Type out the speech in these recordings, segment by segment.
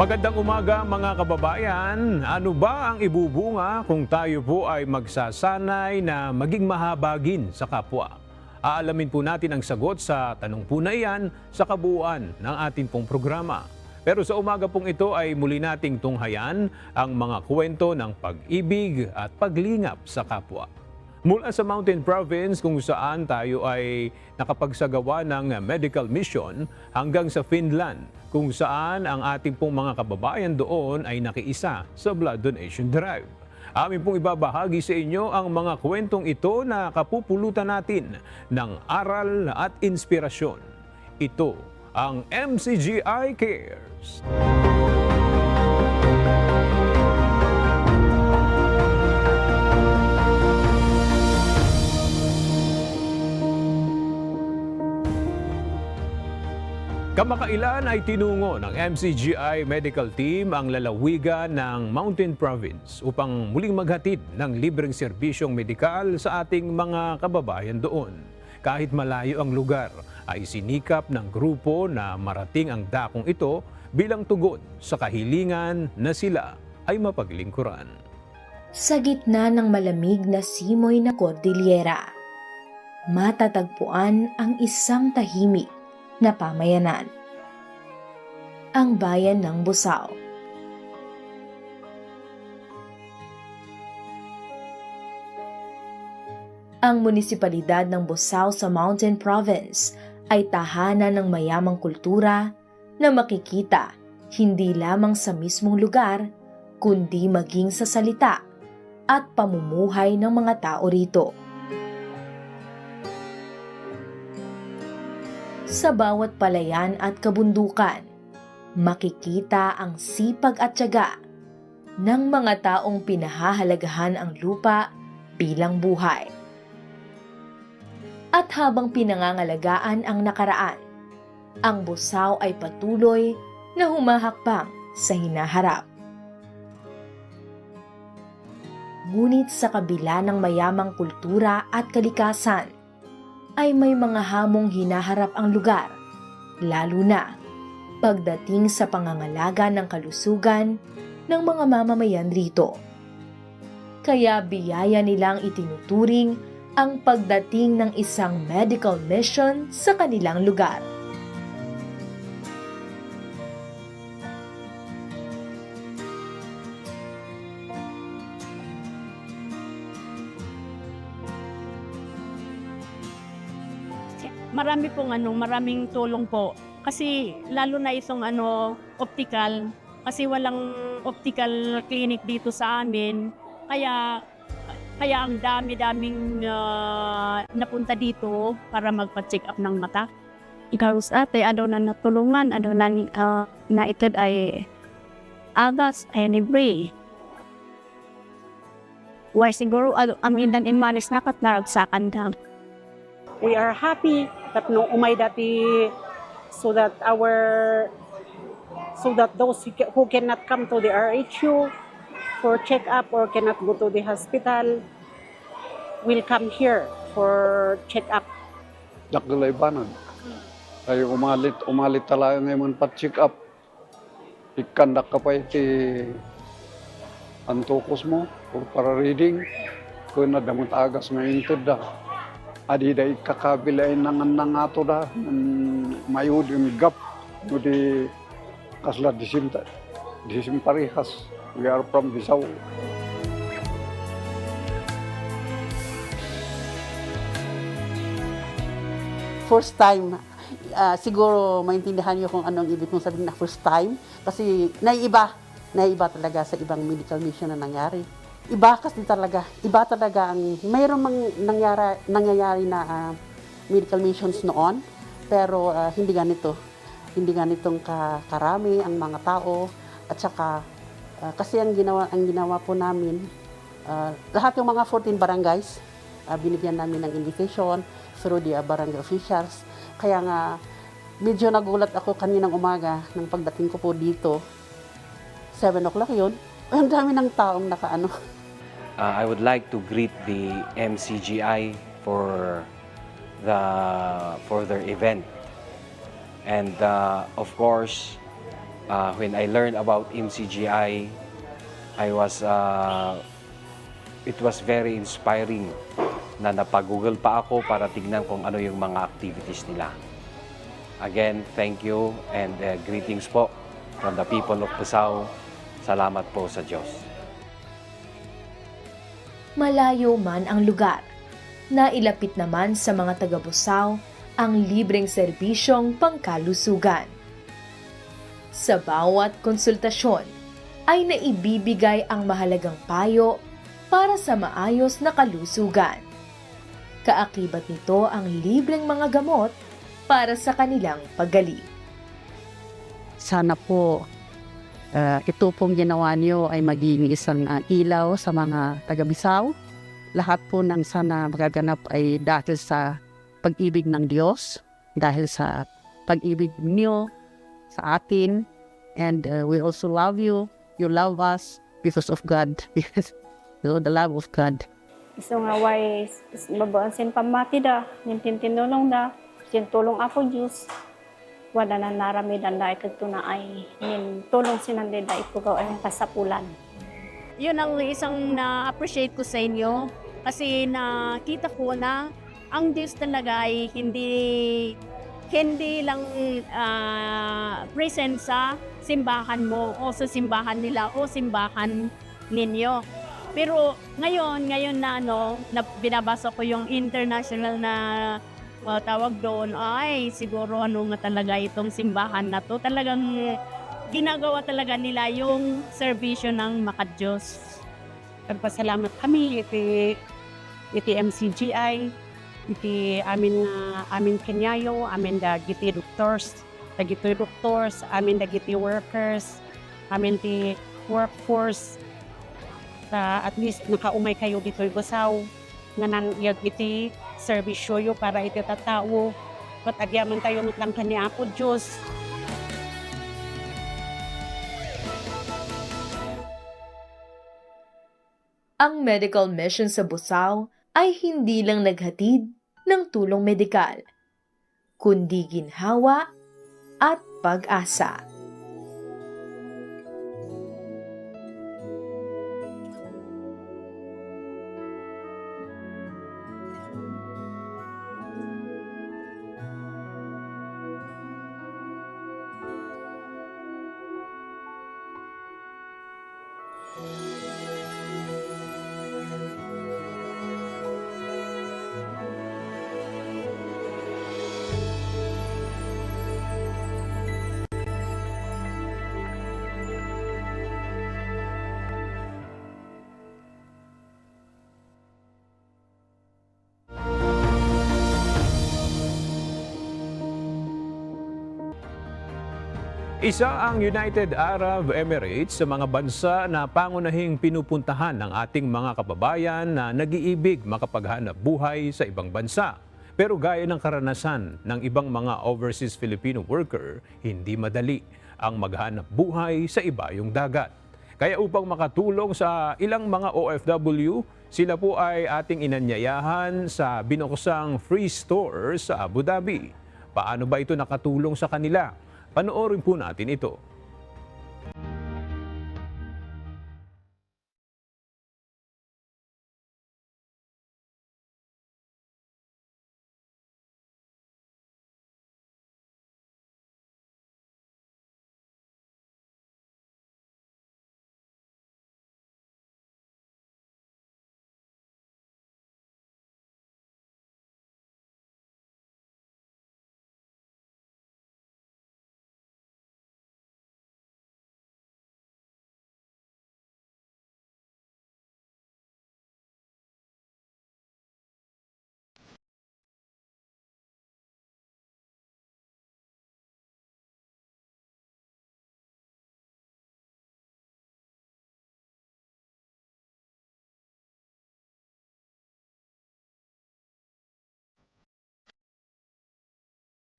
Magandang umaga mga kababayan. Ano ba ang ibubunga kung tayo po ay magsasanay na maging mahabagin sa kapwa? Aalamin po natin ang sagot sa tanong po na iyan sa kabuuan ng ating pong programa. Pero sa umaga pong ito ay muli nating tunghayan ang mga kwento ng pag-ibig at paglingap sa kapwa. Mula sa Mountain Province kung saan tayo ay nakapagsagawa ng medical mission hanggang sa Finland kung saan ang ating pong mga kababayan doon ay nakiisa sa blood donation drive. Amin pong ibabahagi sa inyo ang mga kwentong ito na kapupulutan natin ng aral at inspirasyon. Ito ang MCGI Cares. Kamakailan ay tinungo ng MCGI Medical Team ang lalawigan ng Mountain Province upang muling maghatid ng libreng serbisyong medikal sa ating mga kababayan doon. Kahit malayo ang lugar, ay sinikap ng grupo na marating ang dakong ito bilang tugon sa kahilingan na sila ay mapaglingkuran. Sa gitna ng malamig na simoy na kordilera, matatagpuan ang isang tahimik na pamayanan. Ang bayan ng Busao. Ang munisipalidad ng Busao sa Mountain Province ay tahanan ng mayamang kultura na makikita hindi lamang sa mismong lugar, kundi maging sa salita at pamumuhay ng mga tao rito. Sa bawat palayan at kabundukan, makikita ang sipag at tiyaga ng mga taong pinahahalagahan ang lupa bilang buhay. At habang pinangangalagaan ang nakaraan, ang Busao ay patuloy na humahakbang sa hinaharap. Ngunit sa kabila ng mayamang kultura at kalikasan, ay may mga hamong hinaharap ang lugar, lalo na pagdating sa pangangalaga ng kalusugan ng mga mamamayan rito. Kaya biyaya nilang itinuturing ang pagdating ng isang medical mission sa kanilang lugar. Marami pong maraming tulong po. Kasi lalo na itong optical, kasi walang optical clinic dito sa amin. Kaya ang dami-daming napunta dito para magpa-check up ng mata. Ikaw sa ate, na natulungan, na ito ay agas, ay libre. Why siguro, amin dan imanis nakatlarag sa kandang. We are happy that no umay dati so that those who cannot come to the RHU for check-up or cannot go to the hospital will come here for check-up. Dakdalay banan. Ay umalit talaga ngayon pa check-up. Ikandak ka pa iti antukos mo or para reading. Kung nadamot agas ngayon ito da. Adi da ikakabilay ng ato da. Mayud yung gap. No di kasla disim parehas. We are from Busao. First time, siguro maintindihan niyo kung anong ibig kong sabihin na first time. Kasi naiiba talaga sa ibang medical mission na nangyari. Iba talaga ang mayroong nangyayari na medical missions noon, pero hindi ganitong karami ang mga tao at saka kasi ang ginawa po namin lahat yung mga 14 barangays binigyan namin ng invitation through the barangay officials. Kaya nga medyo nagulat ako kaninang umaga nang pagdating ko po dito. 7 o'clock yun. Ang dami ng taong nakaano. I would like to greet the MCGI for their event, and of course When I learned about MCGI, it was very inspiring na napag-google pa ako para tignan kung ano yung mga activities nila. Again, thank you and greetings po from the people of Pusaw. Salamat po sa Diyos. Malayo man ang lugar, nailapit naman sa mga taga-Busaw ang libreng serbisyong pangkalusugan. Sa bawat konsultasyon ay naibibigay ang mahalagang payo para sa maayos na kalusugan. Kaakibat nito ang libreng mga gamot para sa kanilang paggaling. Sana po ito pong ginawa niyo ay maging isang ilaw sa mga taga-Bisaw. Lahat po ng sana magaganap ay dahil sa pag-ibig ng Diyos, dahil sa pag-ibig niyo sa atin. And we also love you. You love us because of God. So, the love of God. So nga way mabaan sin pamati da, nintintinulong da, sin tulong ako Diyos. Wala na narami danda ito na ay nin tulong sinande da ipugaw ay kasapulan. Yun ang isang na-appreciate ko sa inyo kasi nakita ko na ang Diyos talaga ay hindi lang present sa simbahan mo o sa simbahan nila o simbahan ninyo. Pero ngayon na na binabasa ko yung international na tawag doon, ay siguro nga talaga itong simbahan na to. Talagang ginagawa talaga nila yung serbisyo ng Makadiyos. Nagpasalamat kami iti MCGI, iti amin Kenyayo, amin dagiti doctors, amin dagiti workers, amin ti workforce. At least nakaumay kayo dito yung Busaw nga nangyag iti servisyo yo para iti tatao at agyaman tayo lang kaniya po Diyos. Ang medical mission sa Busaw ay hindi lang naghatid ng tulong medikal, kundi ginhawa at pag-asa. Isa ang United Arab Emirates sa mga bansa na pangunahing pinupuntahan ng ating mga kababayan na nag-iibig makapaghanap buhay sa ibang bansa. Pero gaya ng karanasan ng ibang mga overseas Filipino worker, hindi madali ang maghanap buhay sa ibayong dagat. Kaya upang makatulong sa ilang mga OFW, sila po ay ating inanyayahan sa binuksang free store sa Abu Dhabi. Paano ba ito nakatulong sa kanila? Panoorin po natin ito.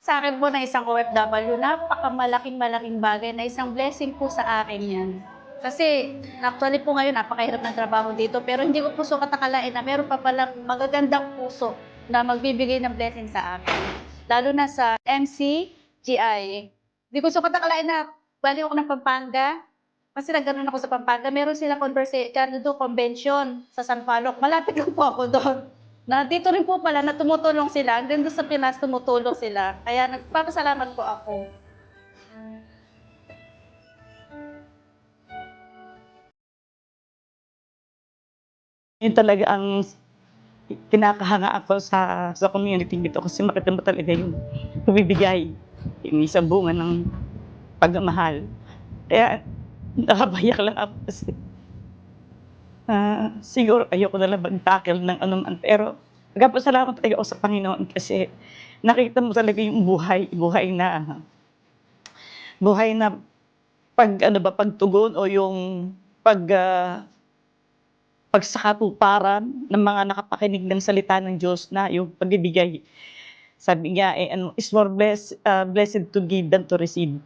Sa akin po na isang OFW, napakamalaking bagay na isang blessing po sa akin yan. Kasi actually po ngayon, napakahirap ng trabaho dito, pero hindi ko po sukat akalain na meron pa palang magagandang puso na magbibigay ng blessing sa akin. Lalo na sa MCGI. Hindi ko sukat akalain na Bali ako ng Pampanga. Kasi nagkaroon ako sa Pampanga. Meron silang convention sa San Paloc. Malapit lang po ako doon. Na dito rin po pala na tumutulong sila. Hanggang doon sa Pinas tumutulong sila. Kaya nagpapasalamat po ako. Yun talaga ang kinakahanga ako sa community dito kasi makita mo talaga yung bumibigay, yung isang bunga ng pagmamahal. Kaya nakabayak lang ako kasi siguro ayoko na lang mag-tackle ng anuman. Pero nagpapasalamat talaga ako sa Panginoon kasi nakita mo talaga yung buhay na pagtugon o yung pagsakatuparan ng mga nakapakinig ng salita ng Diyos na yung pagbibigay. Sabi niya, is more blessed to give than to receive.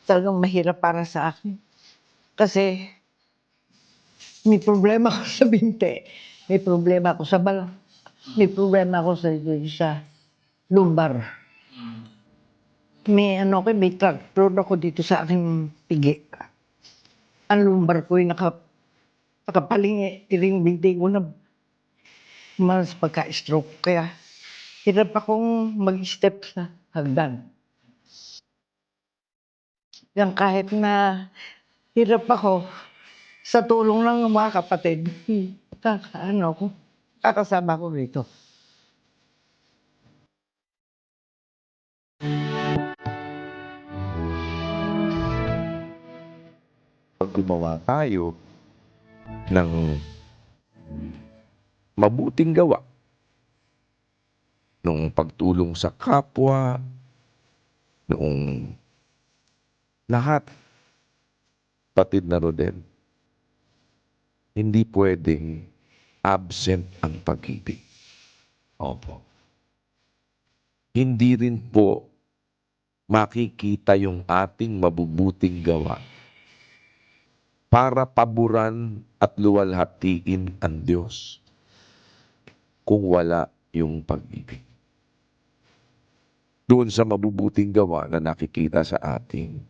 Talagang mahirap para sa akin. Kasi may problema ako sa binte, may problema ako sa balat, may problema ako sa lumbar. May fracture ako dito sa aking pigi. Ang lumbar ko ay nakapalingi, yung binte ko na mas pagka-stroke. Kaya hirap akong mag-step sa hagdan. Yan kahit na hirap ako, sa tulong ng mga kapatid, kakasama ko rito. Pag gumawa tayo ng mabuting gawa, nung pagtulong sa kapwa, noong lahat, patid na Rodel, hindi pwedeng absent ang pag-ibig. Opo. Hindi rin po makikita yung ating mabubuting gawa para paboran at luwalhatiin ang Diyos kung wala yung pag-ibig. Doon sa mabubuting gawa na nakikita sa ating,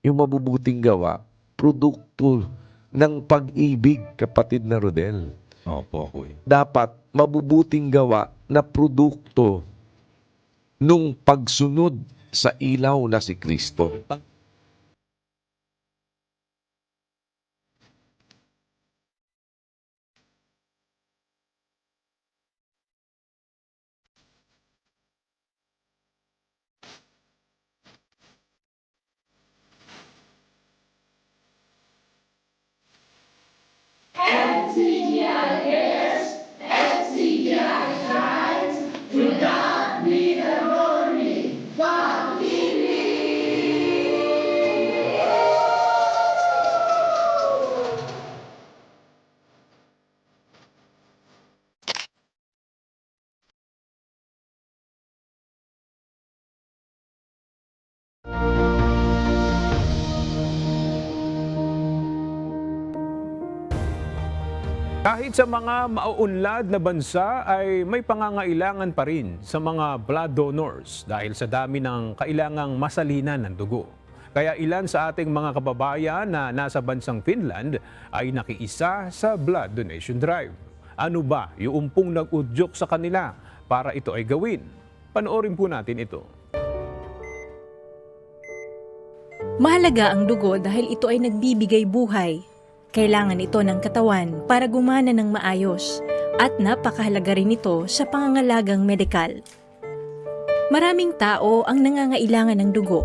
yung mabubuting gawa, produkto ng pag-ibig, kapatid na Rodel. Opo, Kuya. Dapat mabubuting gawa na produkto nung pagsunod sa ilaw na si Kristo. Kahit sa mga mauunlad na bansa ay may pangangailangan pa rin sa mga blood donors dahil sa dami ng kailangang masalinan ng dugo. Kaya ilan sa ating mga kababayan na nasa bansang Finland ay nakiisa sa blood donation drive. Ano ba yung umpong nag-udyok sa kanila para ito ay gawin? Panoorin po natin ito. Mahalaga ang dugo dahil ito ay nagbibigay buhay. Kailangan ito ng katawan para gumana ng maayos at napakahalaga rin ito sa pangangalagang medikal. Maraming tao ang nangangailangan ng dugo,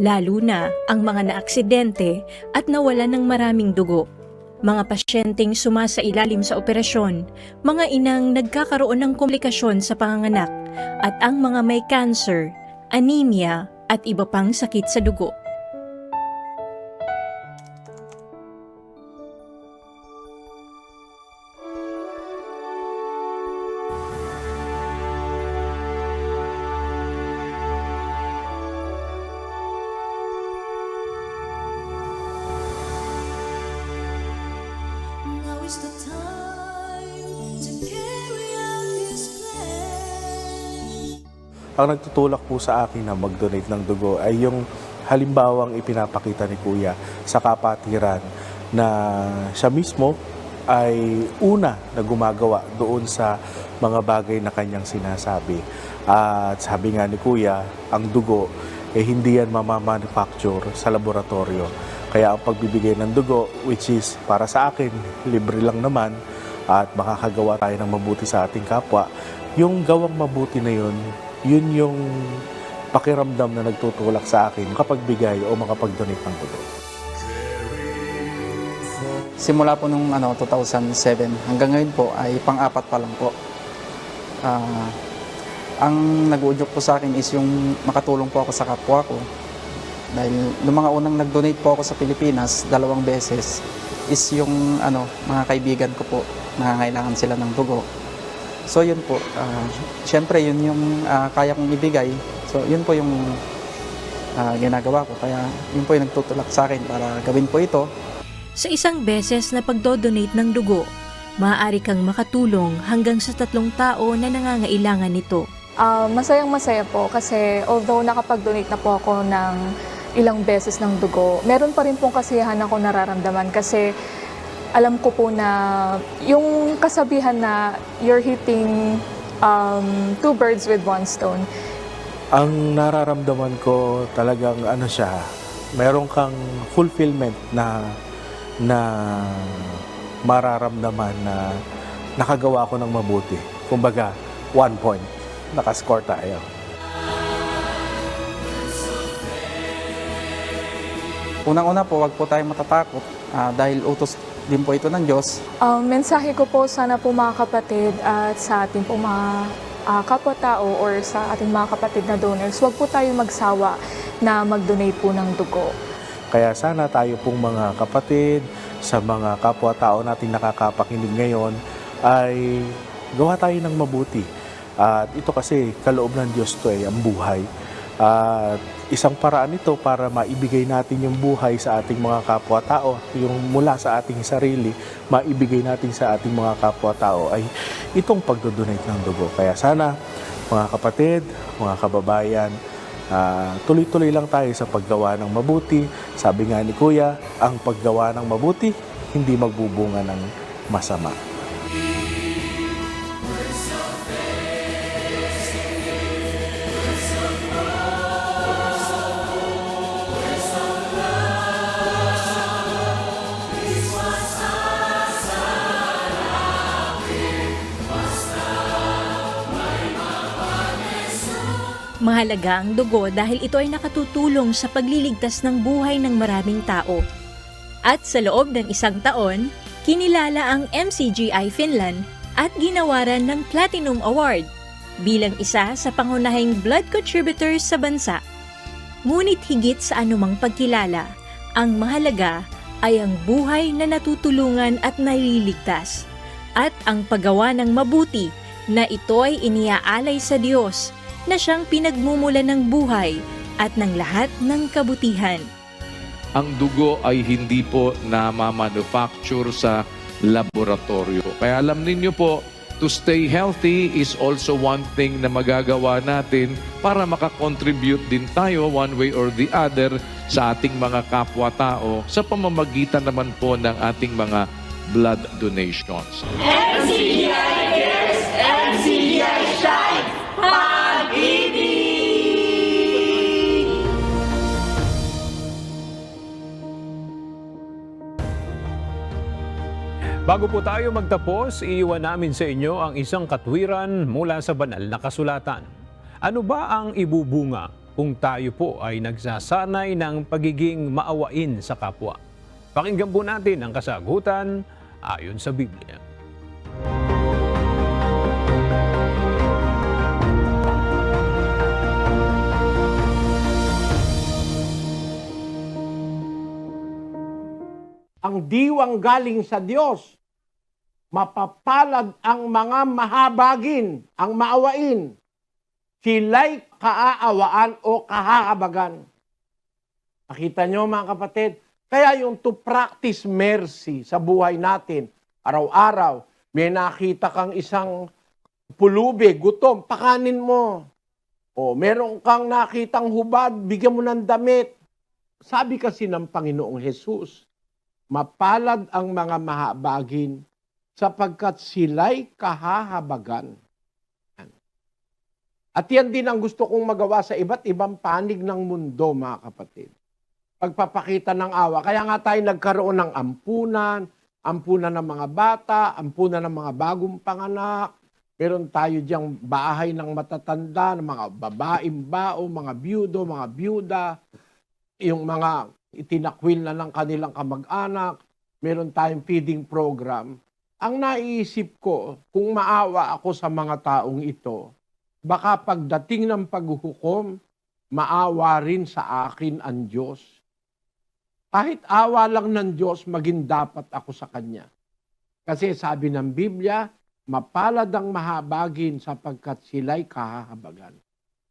lalo na ang mga naaksidente at nawalan ng maraming dugo. Mga pasyenteng sumasailalim sa operasyon, mga inang nagkakaroon ng komplikasyon sa panganganak, at ang mga may cancer, anemia at iba pang sakit sa dugo. ang nagtutulak po sa akin na mag-donate ng dugo ay yung halimbawang ipinapakita ni Kuya sa kapatiran na siya mismo ay una na gumagawa doon sa mga bagay na kanyang sinasabi. At sabi nga ni Kuya, ang dugo hindi yan mamamanufacture sa laboratorio. Kaya ang pagbibigay ng dugo, which is para sa akin, libre lang naman at makakagawa tayo ng mabuti sa ating kapwa, yung gawang mabuti na yun yung pakiramdam na nagtutulak sa akin kapag bigay o makapag-donate ng dugo. Simula po nung 2007 hanggang ngayon po ay pang-apat pa lang po. Ang nag-uudyok po sa akin is yung makatulong po ako sa kapwa ko. Dahil nung mga unang nag-donate po ako sa Pilipinas, 2 beses, is yung mga kaibigan ko po, nangangailangan sila ng dugo. So yun po, syempre yun yung kaya kong ibigay. So yun po yung ginagawa ko. Kaya yun po yung nagtutulak sa akin para gawin po ito. Sa isang beses na pagdodonate ng dugo, maaari kang makatulong hanggang sa 3 tao na nangangailangan nito. Masayang-masaya po kasi although nakapag-donate na po ako ng ilang beses ng dugo, meron pa rin pong kasiyahan ako nararamdaman kasi alam ko po na yung kasabihan na you're hitting 2 birds with 1 stone. Ang nararamdaman ko talagang siya, meron kang fulfillment na mararamdaman na nakagawa ko ng mabuti. Kumbaga, 1 point. Nakascore tayo. Unang-una po, wag po tayong matatakot dahil utos din po ito ng Diyos. Mensahe ko po sana po mga kapatid at sa ating po mga kapwa-tao or sa ating mga kapatid na donors, wag po tayo magsawa na mag-donate po ng dugo. Kaya sana tayo pong mga kapatid, sa mga kapwa-tao natin nakakapakinig ngayon, ay gawa tayo ng mabuti. At ito kasi, kaloob ng Diyos to ang buhay. At isang paraan ito para maibigay natin yung buhay sa ating mga kapwa-tao, yung mula sa ating sarili, maibigay natin sa ating mga kapwa-tao ay itong pagdodonate ng dugo. Kaya sana, mga kapatid, mga kababayan, tuloy-tuloy lang tayo sa paggawa ng mabuti. Sabi nga ni Kuya, ang paggawa ng mabuti, hindi magbubunga ng masama. Mahalaga ang dugo dahil ito ay nakatutulong sa pagliligtas ng buhay ng maraming tao. At sa loob ng 1 taon, kinilala ang MCGI Finland at ginawaran ng Platinum Award bilang isa sa pangunahing blood contributors sa bansa. Ngunit higit sa anumang pagkilala, ang mahalaga ay ang buhay na natutulungan at naliligtas at ang paggawa ng mabuti na ito ay iniaalay sa Diyos na siyang pinagmumulan ng buhay at ng lahat ng kabutihan. Ang dugo ay hindi po na-manufacture sa laboratorio. Kaya alam ninyo po, to stay healthy is also one thing na magagawa natin para makakontribute din tayo one way or the other sa ating mga kapwa-tao sa pamamagitan naman po ng ating mga blood donations. MCGI Cares, MCGI Shine, Pag-ibig! Bago po tayo magtapos, iiwan namin sa inyo ang isang katwiran mula sa banal na kasulatan. Ano ba ang ibubunga kung tayo po ay nagsasanay ng pagiging maawain sa kapwa? Pakinggan po natin ang kasagutan ayon sa Biblia. Ang diwang galing sa Diyos, mapapalad ang mga mahabagin, ang maawain. Sila'y kaaawaan o kahahabagan. Nakita nyo mga kapatid, kaya yung to practice mercy sa buhay natin, araw-araw, may nakita kang isang pulubi, gutom, pakanin mo. O meron kang nakitang hubad, bigyan mo ng damit. Sabi kasi ng Panginoong Hesus, mapalad ang mga mahabagin sapagkat sila'y kahahabagan. At yan din ang gusto kong magawa sa iba't ibang panig ng mundo, mga kapatid. Pagpapakita ng awa. Kaya nga tayo nagkaroon ng ampunan ng mga bata, ampunan ng mga bagong panganak. Meron tayo diyang bahay ng matatanda, ng mga babaeng bao, mga byudo, mga byuda, yung mga itinakwil na ng kanilang kamag-anak. Meron tayong feeding program. Ang naiisip ko, kung maawa ako sa mga taong ito, baka pagdating ng paghuhukom, maawa rin sa akin ang Diyos. Kahit awa lang ng Diyos, maging dapat ako sa Kanya. Kasi sabi ng Biblia, mapalad ang mahabagin sapagkat sila'y kahahabagan.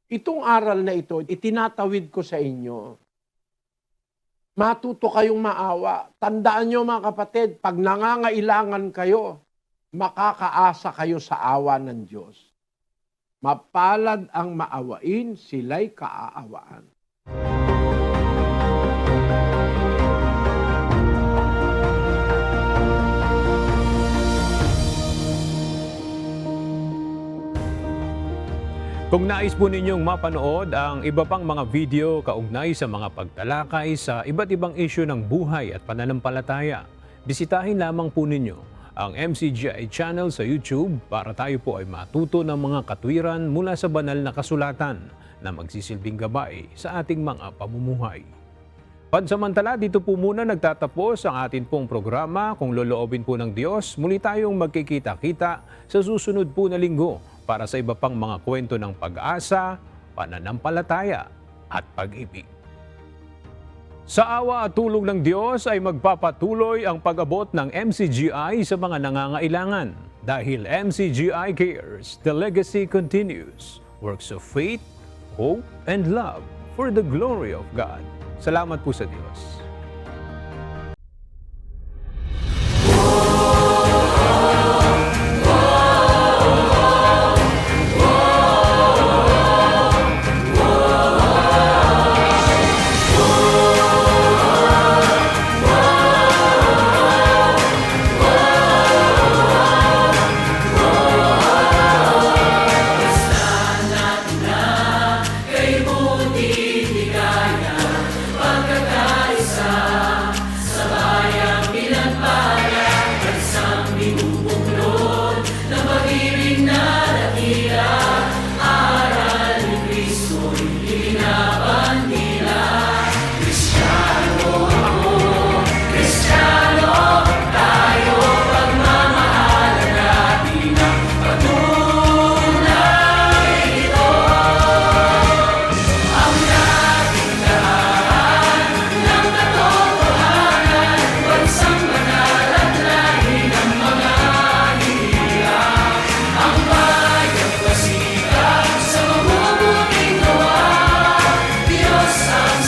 Itong aral na ito, itinatawid ko sa inyo. Matuto kayong maawa. Tandaan nyo mga kapatid, pag nangangailangan kayo, makakaasa kayo sa awa ng Diyos. Mapalad ang maawain, sila'y kaaawaan. Kung nais po ninyong mapanood ang iba pang mga video kaugnay sa mga pagtalakay sa iba't ibang isyu ng buhay at pananampalataya, bisitahin lamang po ninyo ang MCGI channel sa YouTube para tayo po ay matuto ng mga katwiran mula sa banal na kasulatan na magsisilbing gabay sa ating mga pamumuhay. Pansamantala, dito po muna nagtatapos ang atin pong programa. Kung loloobin po ng Diyos, muli tayong magkikita-kita sa susunod po na linggo para sa iba pang mga kwento ng pag-asa, pananampalataya at pag-ibig. Sa awa at tulong ng Diyos ay magpapatuloy ang pag-abot ng MCGI sa mga nangangailangan. Dahil MCGI cares, the legacy continues. Works of faith, hope, and love for the glory of God. Salamat po sa Diyos. Ang